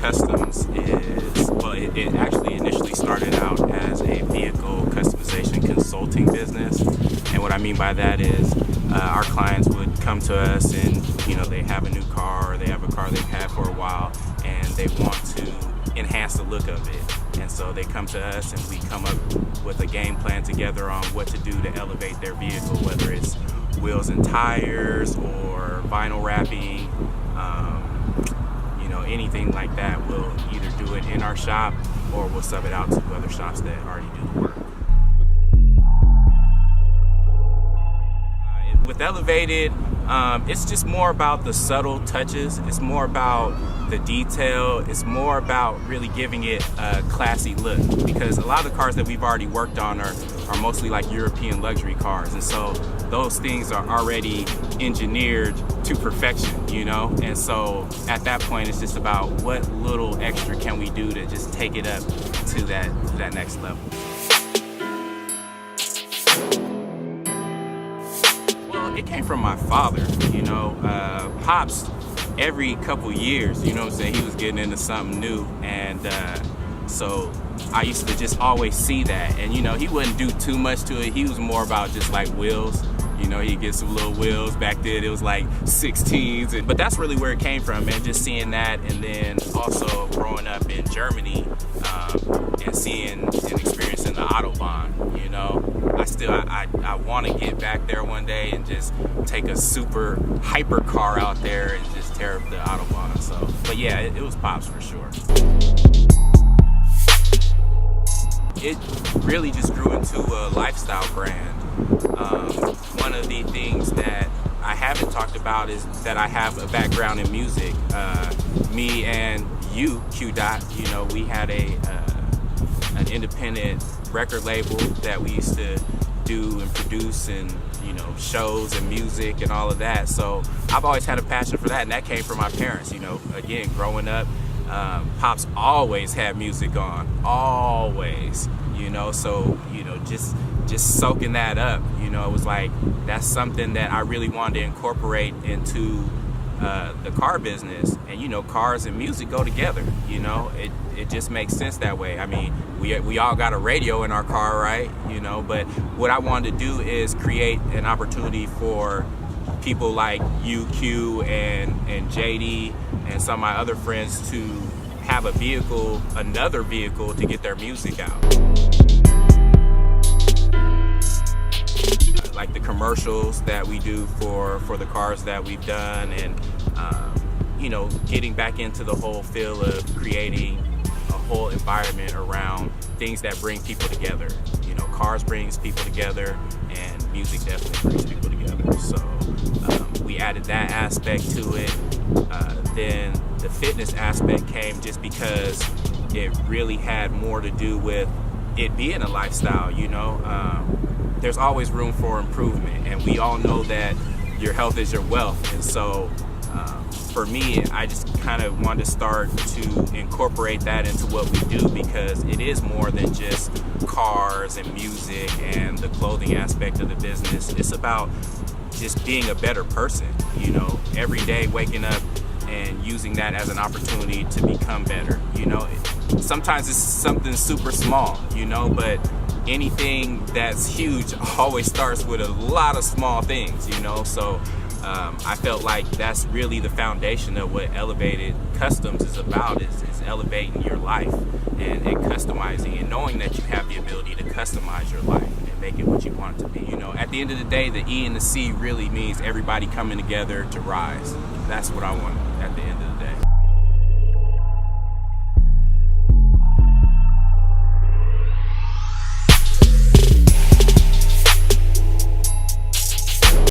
Customs is, well, it actually initially started out as a vehicle customization consulting business. And what I mean by that is our clients would come to us and, they have a new car or they have a car they've had for a while and they want to enhance the look of it. And so they come to us and we come up with a game plan together on what to do to elevate their vehicle, whether it's wheels and tires or vinyl wrapping, anything like that. We'll either do it in our shop or we'll sub it out to other shops that already do the work. With Elevated, it's just more about the subtle touches. It's more about the detail. It's more about really giving it a classy look, because a lot of the cars that we've already worked on are mostly like European luxury cars, and so those things are already engineered to perfection, and so at that point it's just about what little extra can we do to just take it up to that next level. Well, it came from my father. Pops, every couple years, he was getting into something new, and so I used to just always see that, and he wouldn't do too much to it. He was more about just like wheels. He'd get some little wheels. Back then it was like 16s, but that's really where it came from, man. Just seeing that, and then also growing up in Germany and seeing and experiencing the Autobahn. I want to get back there one day and just take a super hyper car out there and just tear up the Autobahn. So, but yeah, it was Pops for sure. It really just grew into a lifestyle brand. One of the things that I haven't talked about is that I have a background in music. Me and you, Q Dot, we had an independent record label that we used to do and produce and shows and music and all of that. So I've always had a passion for that, and that came from my parents. Again, growing up, Pops always had music on, always. So just soaking that up. It was like that's something that I really wanted to incorporate into the car business, and cars and music go together. It just makes sense that way. I mean, we all got a radio in our car, right? But what I wanted to do is create an opportunity for people like you, Q, and JD, and some of my other friends to have another vehicle to get their music out. Like the commercials that we do for the cars that we've done, and getting back into the whole feel of creating a whole environment around things that bring people together. Cars brings people together, and music definitely brings people together. So we added that aspect to it. Then the fitness aspect came just because it really had more to do with it being a lifestyle. There's always room for improvement, and we all know that your health is your wealth. And so for me, I just kind of wanted to start to incorporate that into what we do, because it is more than just cars and music and the clothing aspect of the business. It's about just being a better person, every day waking up and using that as an opportunity to become better. Sometimes it's something super small, but anything that's huge always starts with a lot of small things, so I felt like that's really the foundation of what Elevated Customs is about, is elevating your life and customizing, and knowing that you have the ability to customize your life and make it what you want it to be. At the end of the day, the E and the C really means everybody coming together to rise. That's what I want at the end of the day.